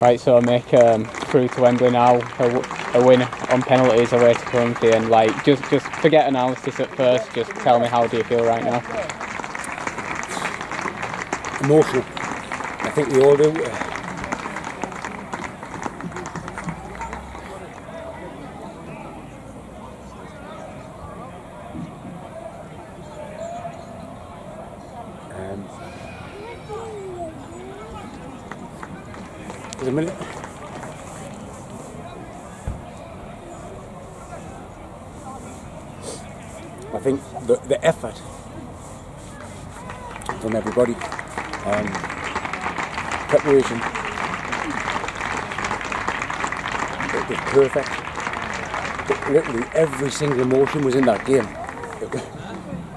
Right, so Mick, through to Wembley now, a win on penalties away to Coventry, and like just forget analysis at first. Just tell me, how do you feel right now? Emotional. I think we all do. Wait a minute. I think the effort from everybody, preparation, it was perfect. Literally every single emotion was in that game.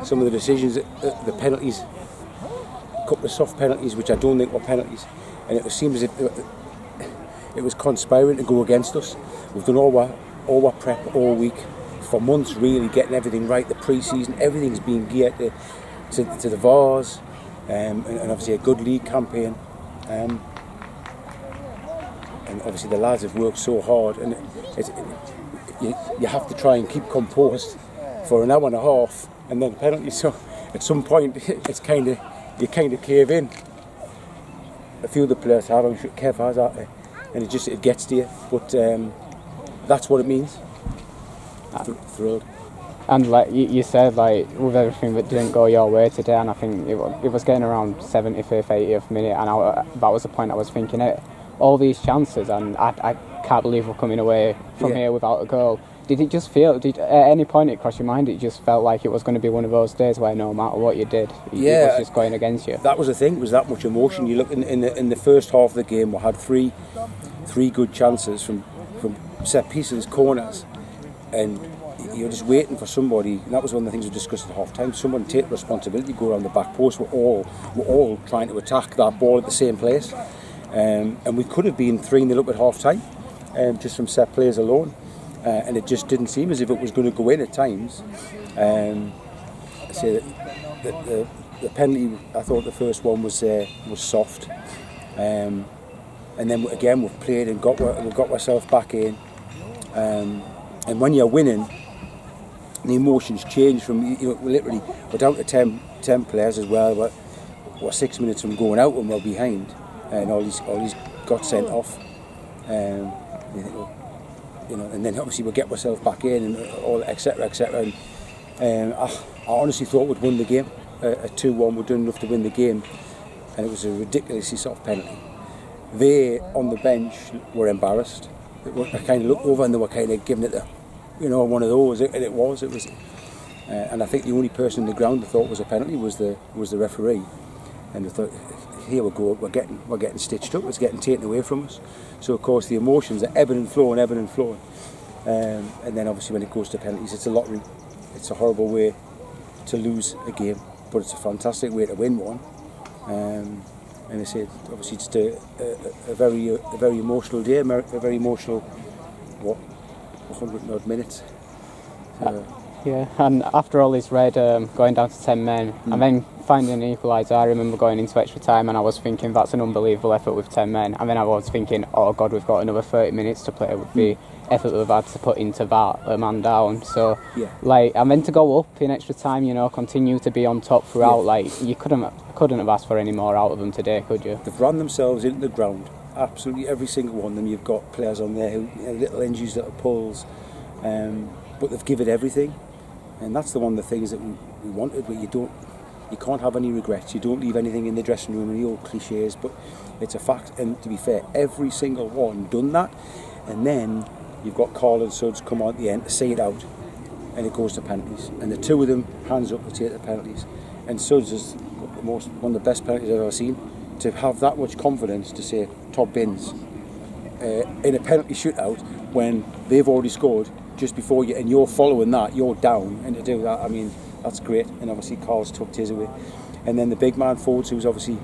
Some of the decisions, the penalties, a couple of soft penalties which I don't think were penalties, and it seemed as if it was conspiring to go against us. We've done all our prep all week, for months really, getting everything right. The pre-season, everything's been geared to the Vase, and obviously a good league campaign. And obviously the lads have worked so hard, and you have to try and keep composed for an hour and a half, and then penalties. So at some point, it's you kind of cave in. A few of the players have, I'm sure Kev has, and it gets to you. But that's what it means. Thrilled. And like you said, like with everything that didn't go your way today, and I think it was getting around 75th, 80th minute, and that was the point I was thinking it. All these chances, and I can't believe we're coming away from here without a goal. Did it just feel? At any point it crossed your mind? It just felt like it was going to be one of those days where no matter what you did, it was just going against you. That was the thing. It was that much emotion. You look in the first half of the game, we had three good chances from set pieces, corners, and you're just waiting for somebody. And that was one of the things we discussed at half time. Someone take responsibility, go around the back post. We're all trying to attack that ball at the same place, and we could have been 3-0 up at half time, just from set plays alone. And it just didn't seem as if it was going to go in at times. I say that the penalty, I thought the first one was soft, and then again we've played and we got ourselves back in. And when you're winning, the emotions change from literally we're down to 10 players as well. We're 6 minutes from going out and we're behind, and all these got sent off. And then obviously we'll get ourselves back in and all etc. And I honestly thought we'd won the game. A 2-1, we'd done enough to win the game, and it was a ridiculously soft penalty. They on the bench were embarrassed. They kind of looked over and they were kind of giving it one of those, and it was. And I think the only person in the ground that thought was a penalty was the referee. And they thought, here we go, we're getting stitched up, it's getting taken away from us. So of course the emotions are ebbing and flowing. And then obviously when it goes to penalties, it's a lottery. It's a horrible way to lose a game, but it's a fantastic way to win one. And I say, obviously just a very emotional day, a very emotional, 100 and odd minutes. Yeah, and after all this red, going down to 10 men, and then finding an equaliser, I remember going into extra time and I was thinking that's an unbelievable effort with 10 men, and then I was thinking, oh God, we've got another 30 minutes to play with the effort that we've had to put into that, a man down. So, and then to go up in extra time, continue to be on top throughout, you couldn't have asked for any more out of them today, could you? They've run themselves into the ground, absolutely every single one of them. You've got players on there who, little injuries, little pulls, but they've given everything. And that's one of the things that we wanted, where you can't have any regrets, you don't leave anything in the dressing room, and the old cliches, but it's a fact. And to be fair, every single one done that. And then you've got Carl and Suds come on at the end to see it out, and it goes to penalties, and the two of them hands up to take the penalties. And Suds is one of the best penalties I've ever seen. To have that much confidence to say top bins in a penalty shootout when they've already scored just before you, and you're following that, you're down, and to do that, I mean, that's great. And obviously Carl's tucked his away, and then the big man forwards, who's obviously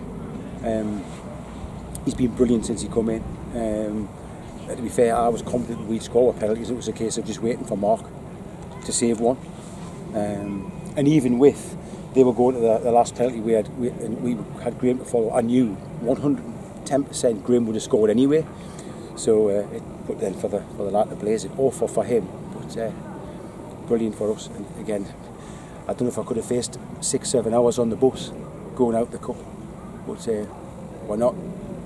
he's been brilliant since he come in. To be fair, I was confident we'd score penalties. It was a case of just waiting for Mark to save one, and even with they were going to the last penalty we had Graham to follow, I knew 110% Graham would have scored anyway. So but then for the lad to blaze it, awful for him, but brilliant for us. And again, I don't know if I could have faced 6-7 hours on the bus going out the cup, but we're not.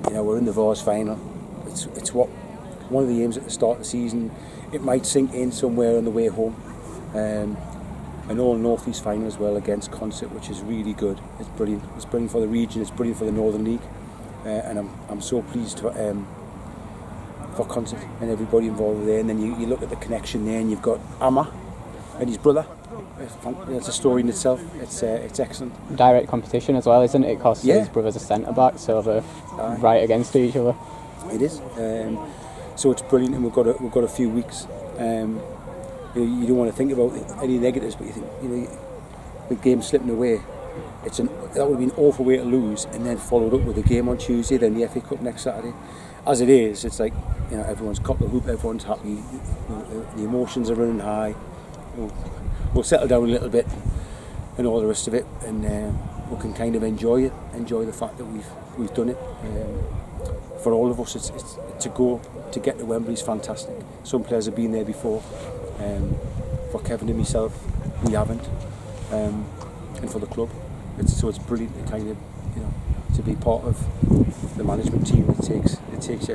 You know, we're in the Vase final. It's one of the aims at the start of the season. It might sink in somewhere on the way home. An all North East final as well against Concert, which is really good. It's brilliant. It's brilliant for the region. It's brilliant for the Northern League, and I'm so pleased for Concert and everybody involved there. And then you look at the connection there, and you've got Amma and his brother. It's a story in itself. It's excellent. Direct competition as well, isn't it? Because his brother's a centre back, so they're right against each other. It is. So it's brilliant, and we've got a few weeks. You don't want to think about any negatives, but you think, you know, the game slipping away. That would be an awful way to lose, and then followed up with a game on Tuesday, then the FA Cup next Saturday. As it is, it's like, you know, everyone's copped the hoop, everyone's happy, the emotions are running high. We'll settle down a little bit, and all the rest of it, and we can kind of enjoy the fact that we've done it. For all of us, it's to get to Wembley is fantastic. Some players have been there before. For Kevin and myself, we haven't, and for the club, it's brilliant to kind of, you know, to be part of the management team. It takes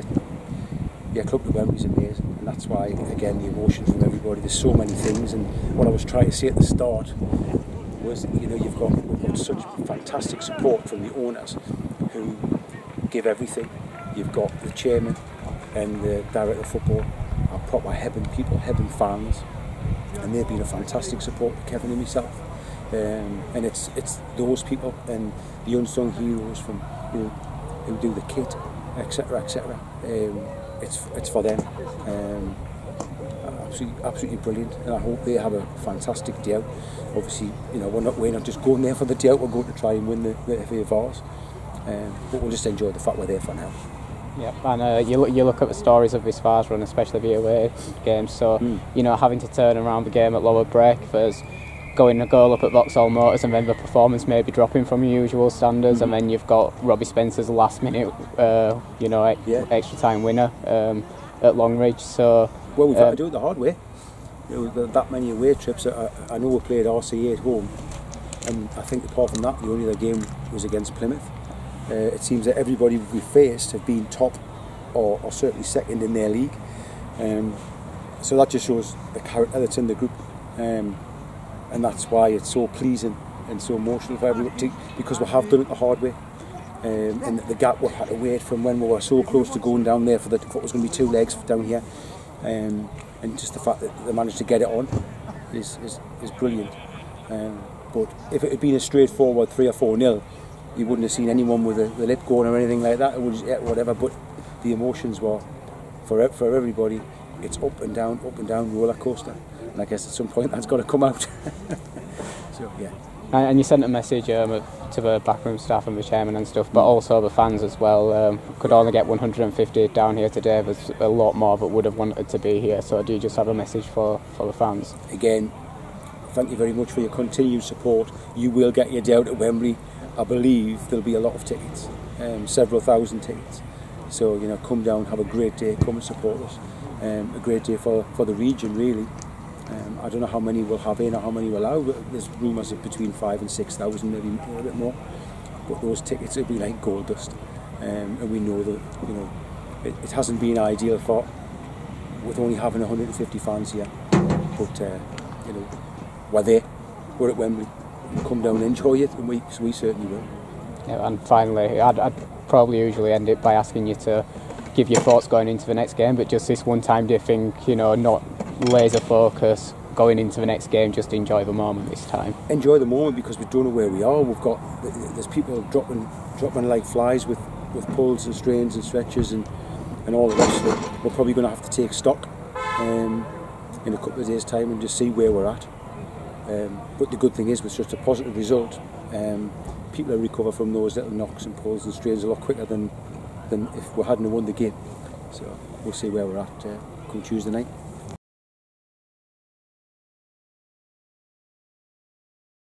your club to Wembley is amazing, and that's why, again, the emotions from everybody. There's so many things, and what I was trying to say at the start was, you know, we've got such fantastic support from the owners who give everything. You've got the chairman and the director of football are proper Hebburn people, Hebburn fans, and they've been a fantastic support to Kevin and myself. And it's those people and the unsung heroes from who do the kit, etc., etc. It's for them. Absolutely brilliant, and I hope they have a fantastic day out. Obviously, you know, we're not just going there for the day out. We're going to try and win the FA Vase, but we'll just enjoy the fact we're there for now. Yeah, and you look at the stories of this Vase run, especially the away games. So you know, having to turn around the game at lower break, there's going a goal up at Vauxhall Motors, and then the performance may be dropping from your usual standards, and then you've got Robbie Spencer's last minute, extra time winner at Longridge. So we've had to do it the hard way. You know, that many away trips. I know we played RCA at home, and I think apart from that, the only other game was against Plymouth. It seems that everybody we faced have been top or certainly second in their league. So that just shows the character that's in the group. And that's why it's so pleasing and so emotional for everyone, because we have done it the hard way. And the gap we had to wait from when we were so close to going down there for what was going to be 2 legs down here. And just the fact that they managed to get it on is brilliant. But if it had been a straightforward 3 or 4-0, you wouldn't have seen anyone with the lip going or anything like that. It was whatever. But the emotions were for everybody. It's up and down roller coaster. And I guess at some point that's got to come out. So yeah. And you sent a message to the backroom staff and the chairman and stuff, but also the fans as well. Could only get 150 down here today. There's a lot more that would have wanted to be here. So do you just have a message for the fans? Again, thank you very much for your continued support. You will get your day out at Wembley. I believe there'll be a lot of tickets, several thousand tickets. So, you know, come down, have a great day, come and support us. A great day for the region, really. I don't know how many we'll have in or how many we'll allow, but there's rumours of between 5,000 and 6,000, maybe a bit more. But those tickets will be like gold dust. And we know that, you know, it hasn't been ideal with only having 150 fans here. But, you know, we're there, we're at Wembley. Come down and enjoy it, and we certainly will. Yeah, and finally, I'd probably usually end it by asking you to give your thoughts going into the next game, but just this one time, do you think, you know, not laser focus going into the next game, just enjoy the moment this time? Enjoy the moment, because we don't know where we are. There's people dropping like flies with pulls and strains and stretches and all the rest of it. We're probably going to have to take stock in a couple of days' time and just see where we're at. But the good thing is, with such a positive result, people recover from those little knocks and pulls and strains a lot quicker than if we hadn't won the game. So we'll see where we're at come Tuesday night.